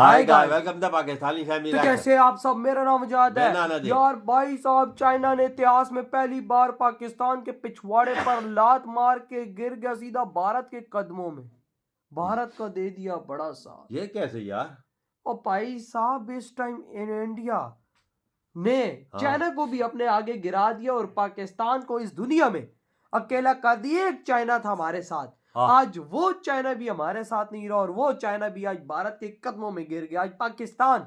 Hi guys, welcome the Pakistani family. तो कैसे आप सब? मेरा नाम मुजाहिद है यार। भाई साहब, चाइना ने इतिहास में पहली बार पाकिस्तान के पिछवाड़े पर लात मार के गिर गया सीधा भारत के कदमों में। भारत को दे दिया बड़ा साथ। ये कैसे यार? और भाई साहब, इस टाइम इंडिया ने चाइना को भी अपने आगे गिरा दिया और पाकिस्तान को इस दुनिया में अकेला कर दिया। एक चाइना था हमारे साथ, आज वो चाइना भी हमारे साथ नहीं रहा और वो चाइना भी आज भारत के कदमों में गिर गया। आज पाकिस्तान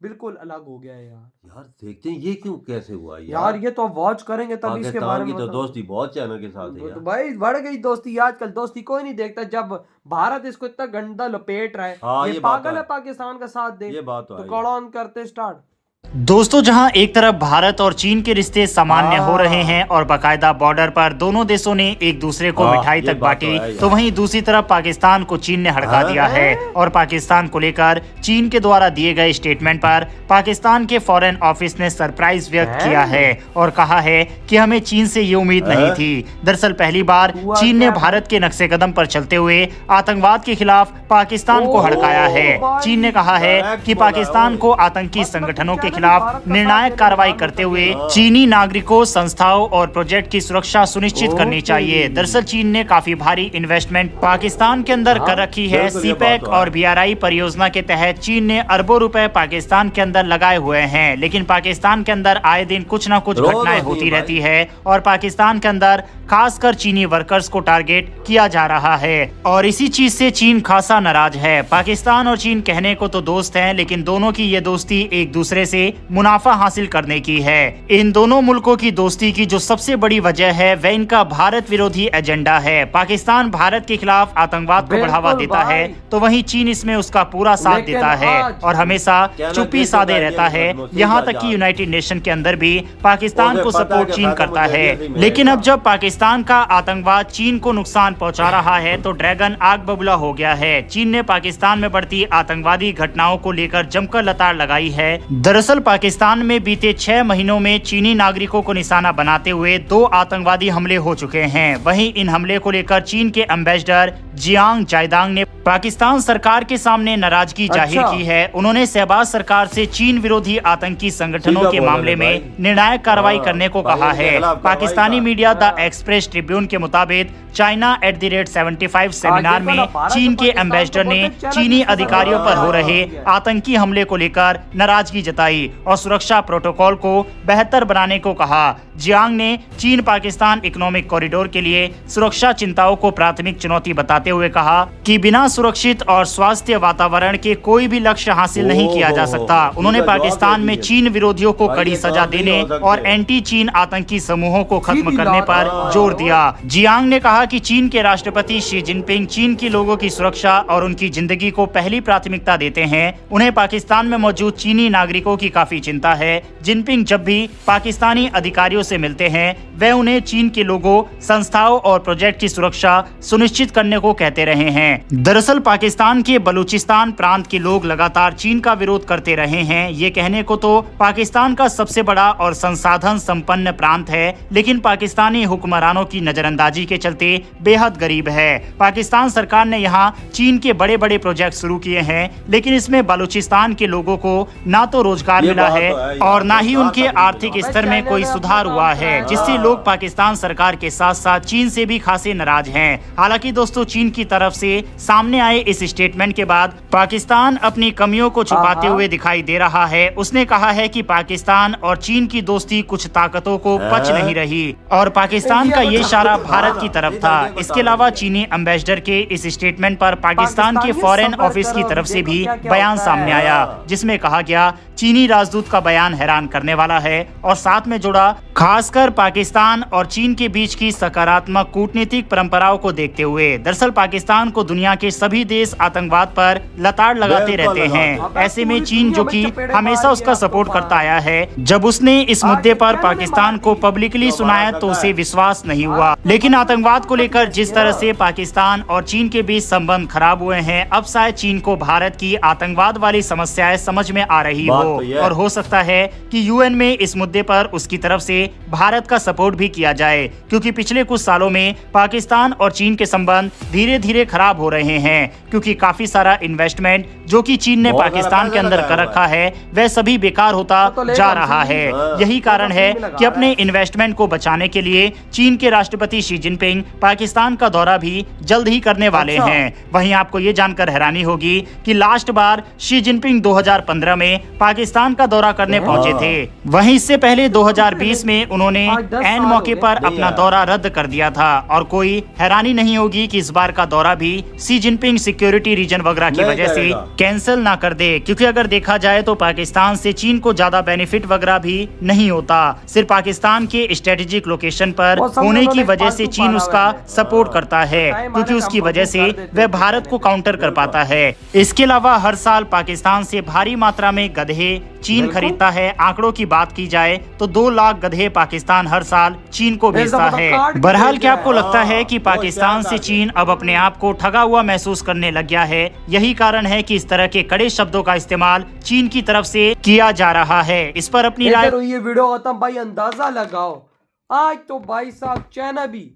बिल्कुल अलग हो गया है यार देखते हैं ये क्यों कैसे हुआ यार ये तो वॉच करेंगे तभी इसके बारे में। तो दोस्ती बहुत चाइना के साथ है यार। तो भाई बढ़ गई दोस्ती। आजकल दोस्ती कोई नहीं देखता जब भारत इसको इतना गंदा लपेट रहा है। ये पागल है पाकिस्तान का साथ दे। ये बात तो कौन ऑन करते स्टार्ट। दोस्तों, जहां एक तरफ भारत और चीन के रिश्ते सामान्य हो रहे हैं और बाकायदा बॉर्डर पर दोनों देशों ने एक दूसरे को मिठाई तक बांटी, तो वहीं दूसरी तरफ पाकिस्तान को चीन ने हड़का दिया है। और पाकिस्तान को लेकर चीन के द्वारा दिए गए स्टेटमेंट पर पाकिस्तान के फॉरेन ऑफिस ने सरप्राइज व्यक्त किया है और कहा है कि हमें चीन से ये उम्मीद नहीं थी। दरअसल पहली बार चीन ने भारत के नक्शे कदम पर चलते हुए आतंकवाद के खिलाफ पाकिस्तान को हड़काया है। चीन ने कहा है कि पाकिस्तान को आतंकी संगठनों के खिलाफ निर्णायक कार्रवाई करते हुए चीनी नागरिकों, संस्थाओं और प्रोजेक्ट की सुरक्षा सुनिश्चित करनी चाहिए। दरअसल चीन ने काफी भारी इन्वेस्टमेंट पाकिस्तान के अंदर कर रखी है। सीपैक और BRI परियोजना के तहत चीन ने अरबों रुपए पाकिस्तान के अंदर लगाए हुए हैं, लेकिन पाकिस्तान के अंदर आए दिन कुछ न कुछ घटनाएं होती रहती है और पाकिस्तान के अंदर खासकर चीनी वर्कर्स को टारगेट किया जा रहा है और इसी चीज से चीन खासा नाराज है। पाकिस्तान और चीन कहने को तो दोस्त हैं, लेकिन दोनों की ये दोस्ती एक दूसरे से मुनाफा हासिल करने की है। इन दोनों मुल्कों की दोस्ती की जो सबसे बड़ी वजह है वह इनका भारत विरोधी एजेंडा है। पाकिस्तान भारत के खिलाफ आतंकवाद को बढ़ावा देता है तो वहीं चीन इसमें उसका पूरा साथ देता है और हमेशा चुप्पी साधे रहता है। यहाँ तक कि यूनाइटेड नेशन के अंदर भी पाकिस्तान को सपोर्ट चीन करता है। लेकिन अब जब पाकिस्तान का आतंकवाद चीन को नुकसान पहुंचा रहा है तो ड्रैगन आग बबूला हो गया है। चीन ने पाकिस्तान में बढ़ती आतंकवादी घटनाओं को लेकर जमकर लताड़ लगाई है। दरअसल पाकिस्तान में बीते 6 महीनों में चीनी नागरिकों को निशाना बनाते हुए 2 आतंकवादी हमले हो चुके हैं। वहीं इन हमले को लेकर चीन के एम्बेसडर जियांग जायदांग ने पाकिस्तान सरकार के सामने नाराजगी जाहिर की है। उन्होंने शहबाज सरकार से चीन विरोधी आतंकी संगठनों के मामले में निर्णायक कार्रवाई करने को कहा है। Pakistani media the express Tribune के मुताबिक चाइना @75 सेमिनार में चीन के एम्बेसडर ने चीनी अधिकारियों पर हो रहे आतंकी हमले को लेकर नाराजगी जताई और सुरक्षा प्रोटोकॉल को बेहतर बनाने को कहा। जियांग ने चीन पाकिस्तान इकोनॉमिक कॉरिडोर के लिए सुरक्षा चिंताओं को प्राथमिक चुनौती बताते हुए कहा कि बिना सुरक्षित और स्वास्थ्य वातावरण के कोई भी लक्ष्य हासिल नहीं किया जा सकता। उन्होंने पाकिस्तान में चीन विरोधियों को कड़ी सजा देने और एंटी चीन आतंकी समूहों को खत्म करने पर जोर दिया। जियांग ने कहा कि चीन के राष्ट्रपति शी जिनपिंग चीन के लोगों की सुरक्षा और उनकी जिंदगी को पहली प्राथमिकता देते हैं। उन्हें पाकिस्तान में मौजूद चीनी नागरिकों की काफी चिंता है। जिनपिंग जब भी पाकिस्तानी अधिकारियों से मिलते हैं वे उन्हें चीन के लोगों, संस्थाओं और प्रोजेक्ट की सुरक्षा सुनिश्चित करने को कहते रहे हैं। दरअसल पाकिस्तान के बलूचिस्तान प्रांत के लोग लगातार चीन का विरोध करते रहे हैं। ये कहने को तो पाकिस्तान का सबसे बड़ा और संसाधन संपन्न प्रांत है, लेकिन पाकिस्तानी हुक्मरानों की नजरअंदाजी के चलते बेहद गरीब है। पाकिस्तान सरकार ने यहाँ चीन के बड़े बड़े प्रोजेक्ट शुरू किए हैं, लेकिन इसमें बलूचिस्तान के लोगों को ना तो रोजगार मिला है और ना ही उनके आर्थिक स्तर में कोई सुधार हुआ है, जिससे लोग पाकिस्तान सरकार के साथ साथ चीन से भी खासे नाराज हैं। हालांकि दोस्तों, चीन की तरफ से सामने आए इस स्टेटमेंट के बाद पाकिस्तान अपनी कमियों को छुपाते हुए दिखाई दे रहा है। उसने कहा है कि पाकिस्तान और चीन की दोस्ती कुछ ताकतों को पच नहीं रही और पाकिस्तान का ये इशारा भारत की तरफ था। इसके अलावा चीनी एम्बेसडर के इस स्टेटमेंट पर पाकिस्तान के फॉरेन ऑफिस की तरफ से भी बयान सामने आया, जिसमें कहा गया चीनी राजदूत का बयान हैरान करने वाला है और साथ में जुड़ा खासकर पाकिस्तान और चीन के बीच की सकारात्मक कूटनीतिक परंपराओं को देखते हुए। दरअसल पाकिस्तान को दुनिया के सभी देश आतंकवाद पर लताड़ लगाते रहते हैं। ऐसे में चीन, जो कि हमेशा उसका सपोर्ट करता आया है, जब उसने इस मुद्दे पर पाकिस्तान को पब्लिकली सुनाया तो उसे विश्वास नहीं हुआ। लेकिन आतंकवाद को लेकर जिस तरह से पाकिस्तान और चीन के बीच संबंध खराब हुए हैं, अब शायद चीन को भारत की आतंकवाद वाली समस्याएं समझ में आ रही हो और हो सकता है कि UN में इस मुद्दे पर उसकी तरफ से भारत का सपोर्ट भी किया जाए, क्योंकि पिछले कुछ सालों में पाकिस्तान और चीन के संबंध धीरे धीरे खराब हो रहे हैं। हैं, क्योंकि काफी सारा इन्वेस्टमेंट जो कि चीन ने बहुत सारा पाकिस्तान के पैसा अंदर लगाया कर हुआ रखा है वह सभी बेकार होता तो ले जा कम रहा से है। हाँ। यही कारण है तो कि अपने इन्वेस्टमेंट को बचाने के लिए चीन के राष्ट्रपति शी जिनपिंग पाकिस्तान का दौरा भी जल्द ही करने वाले अच्छा। हैं। वहीं आपको ये जानकर हैरानी होगी कि लास्ट बार शी जिनपिंग 2015 में पाकिस्तान का दौरा करने पहुंचे थे। वहीं इससे पहले 2020 में उन्होंने आज 10 ऐन साल मौके हो गए। पर नहीं अपना यार। दौरा रद्द कर दिया था और कोई हैरानी नहीं होगी कि इस बार का दौरा भी शी जिनपिंग सिक्योरिटी रीजन वगैरह की नहीं वजह से करेगा। कैंसिल ना कर दे, क्योंकि अगर देखा जाए तो पाकिस्तान से चीन को ज्यादा बेनिफिट वगैरह भी नहीं होता। सिर्फ पाकिस्तान के स्ट्रेटेजिक लोकेशन पर वो सब होने की उन्होंने वजह से फालतू चीन पाला उसका हुआ है। सपोर्ट करता है, टाइम क्योंकि आने उसकी का वजह हम से कर देते वह हैं भारत को काउंटर कर पाता है। इसके अलावा हर साल पाकिस्तान से भारी मात्रा में गधे चीन बिल्कुल। खरीदता है। आंकड़ों की बात की जाए तो 2 लाख गधे पाकिस्तान हर साल चीन को ये सब भेजता तो है। काट के बहरहाल भेज क्या रहा आपको है। लगता है कि हाँ, पाकिस्तान बहुत से ज्यादा चीन अब अपने आप को ठगा हुआ महसूस करने लग गया है? यही कारण है कि इस तरह के कड़े शब्दों का इस्तेमाल चीन की तरफ से किया जा रहा है। इस पर अपनी राय इधर ये वीडियो खत्म भाई, अंदाजा लगाओ आज तो भाई साहब चाइना भी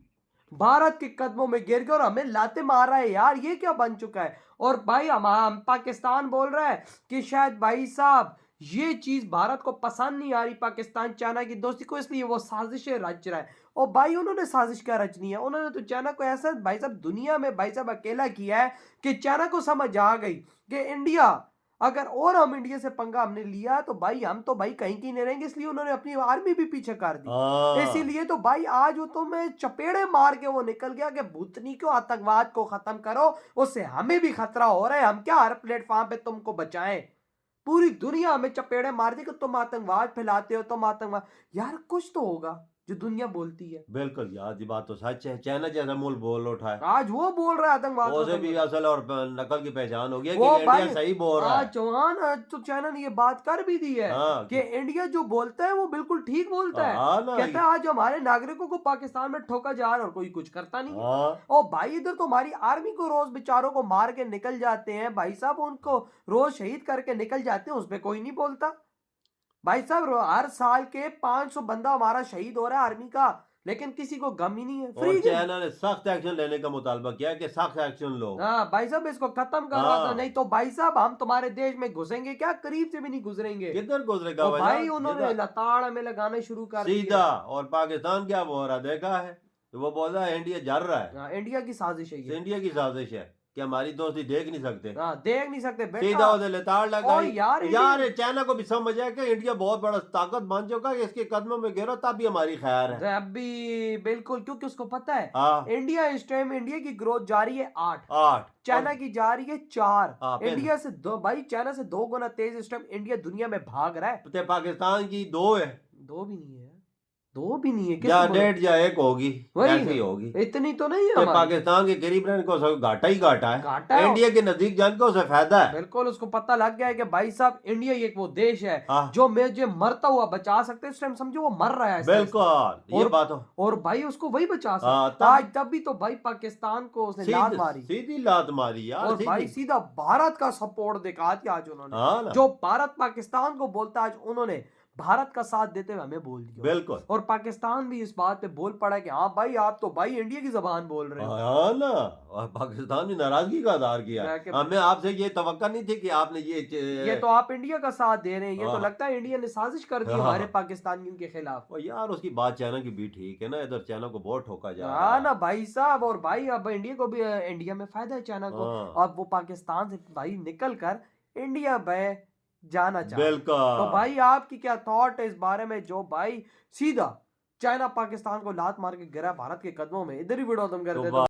भारत के कदमों में गिर गया और हमें लाते मार रहा है यार, ये क्या बन चुका है। और भाई हम पाकिस्तान बोल रहा है कि शायद भाई साहब ये चीज भारत को पसंद नहीं आ रही, पाकिस्तान चाइना की दोस्ती को, इसलिए वो साजिशें रच रहा है। और भाई उन्होंने साजिश क्या रचनी है, उन्होंने तो चाइना को ऐसा भाई साहब दुनिया में भाई साहब अकेला किया है कि चाइना को समझ आ गई कि इंडिया अगर और हम इंडिया से पंगा हमने लिया तो भाई हम तो भाई कहीं की नहीं रहेंगे, इसलिए उन्होंने अपनी आर्मी भी पीछे कर दी। हाँ। इसीलिए तो भाई आज वो तो मैं चपेड़े मार के वो निकल गया कि भूतनी को, आतंकवाद को खत्म करो, उससे हमें भी खतरा हो रहा है, हम क्या हर प्लेटफॉर्म पे तुमको बचाएं। पूरी दुनिया हमें चपेड़े मार दी कि तुम आतंकवाद फैलाते हो, तुम आतंकवाद। यार कुछ तो होगा जो दुनिया बोलती है। बिल्कुल यार, ये बात तो सच है। चाइना जैसा मुल्क बोल उठा है, आज वो बोल रहा है आतंकवाद को उसे भी खत्म असल और नकल की पहचान हो गई है वो कि इंडिया भाई सही बोल रहा आज है। चौहान, आज तो चाइना ने ये बात कर भी दी है हाँ। कि इंडिया जो बोलता है वो बिल्कुल ठीक बोलता है। हाँ ना। कहता है आज हमारे नागरिकों को पाकिस्तान में ठोका जा रहा है और कोई कुछ करता नहीं है। हाँ। और भाई इधर तो हमारी आर्मी को रोज बेचारों को मार के निकल जाते हैं भाई साहब, उनको रोज शहीद करके निकल जाते हैं, उस पर कोई नहीं बोलता। भाई साहब हर साल के 500 बंदा हमारा शहीद हो रहा है आर्मी का, लेकिन किसी को गम ही नहीं है। और फ्री चाइना ने सख्त एक्शन लेने का मुतालबा किया कि सख्त एक्शन लो। हाँ भाई साहब इसको खत्म करो, हाँ। तो नहीं तो भाई साहब हम तुम्हारे देश में घुसेंगे क्या, करीब से भी नहीं गुजरेंगे। किधर गुजरेगा तो भाई भाई साहब? उन्होंने सीधा- लताड़ में लगाना शुरू कर दिया। सीधा। और पाकिस्तान क्या बोल रहा देखा है, तो वो बोल रहा है इंडिया जर रहा है। हाँ, इंडिया की साजिश है ये। इंडिया की साजिश है कि हमारी दोस्ती देख नहीं सकते। हाँ, देख नहीं सकते सीधा बेटा। उधर लताड़ और लगाई। यार यार चाइना को भी समझ आया कि इंडिया बहुत बड़ा ताकत बन चुका है, इसके कदमों में गिरो तब भी हमारी खैर है। अभी बिल्कुल, क्योंकि उसको पता है हाँ। इंडिया इस टाइम, इंडिया की ग्रोथ जा रही है 8, 8 चाइना की जा रही है 4। हाँ, फिर- इंडिया से 2 भाई, चाइना से 2 गुना तेज इस टाइम इंडिया दुनिया में भाग रहा है। पाकिस्तान की 2 है, 2 भी नहीं है, 2 भी नहीं है, या किसको बोला? 1.5 या 1 होगी, वही ऐसी है। होगी। इतनी तो नहीं है तो हमारी। पाकिस्तान के गरीब रहने को सब घाटा ही घाटा है। घाटा है। इंडिया के नजदीक जान को उसे फायदा है। बिल्कुल उसको पता लग गया है कि भाई साहब इंडिया एक वो देश है हाँ। जो मुझे मरता हुआ बचा सकते हैं। इस टाइम समझो वो मर रहा है इस टाइम। बिल्कुल ये और- बात हो। और भाई उसको वही बचा हाँ, सकता तब- आज, तब भी तो भाई पाकिस्तान को उसने लात मारी सीधी लात मारी यार, और सीधी। भाई सीधा भारत का सपोर्ट दिखा दिया आज उन्होंने। हाँ ना। जो भारत पाकिस्तान को बोलता है आज उन्होंने भारत का साथ देते हुए हमें बोल दिया। बिल्कुल। और पाकिस्तान भी इस बात पे बोल पड़ा कि हाँ भाई आप तो भाई इंडिया की जबान बोल रहे हो। हाँ ना। और पाकिस्तान ने नाराजगी का इजहार किया। मैं कि- हमें आपसे ये तवक्का नहीं थी कि आपने ये तो आप इंडिया का साथ दे रहे हैं, ये तो हाँ। लगता है इंडिया ने साजिश कर दी हाँ। हमारे पाकिस्तानियों के खिलाफ। और यार उसकी बात चाइना की भी ठीक है ना, इधर चाइना को बहुत ठोका जा रहा हाँ है। ना भाई साहब, और भाई अब इंडिया को भी, इंडिया में फायदा है चाइना को। हाँ। अब वो पाकिस्तान से भाई निकल कर इंडिया में जाना चाहते हैं। बिल्कुल। तो भाई आपकी क्या थॉट है इस बारे में, जो भाई सीधा चाइना पाकिस्तान को लात मार के गिरा भारत के कदमों में। इधर ही वीडियो खत्म कर तो देते हैं।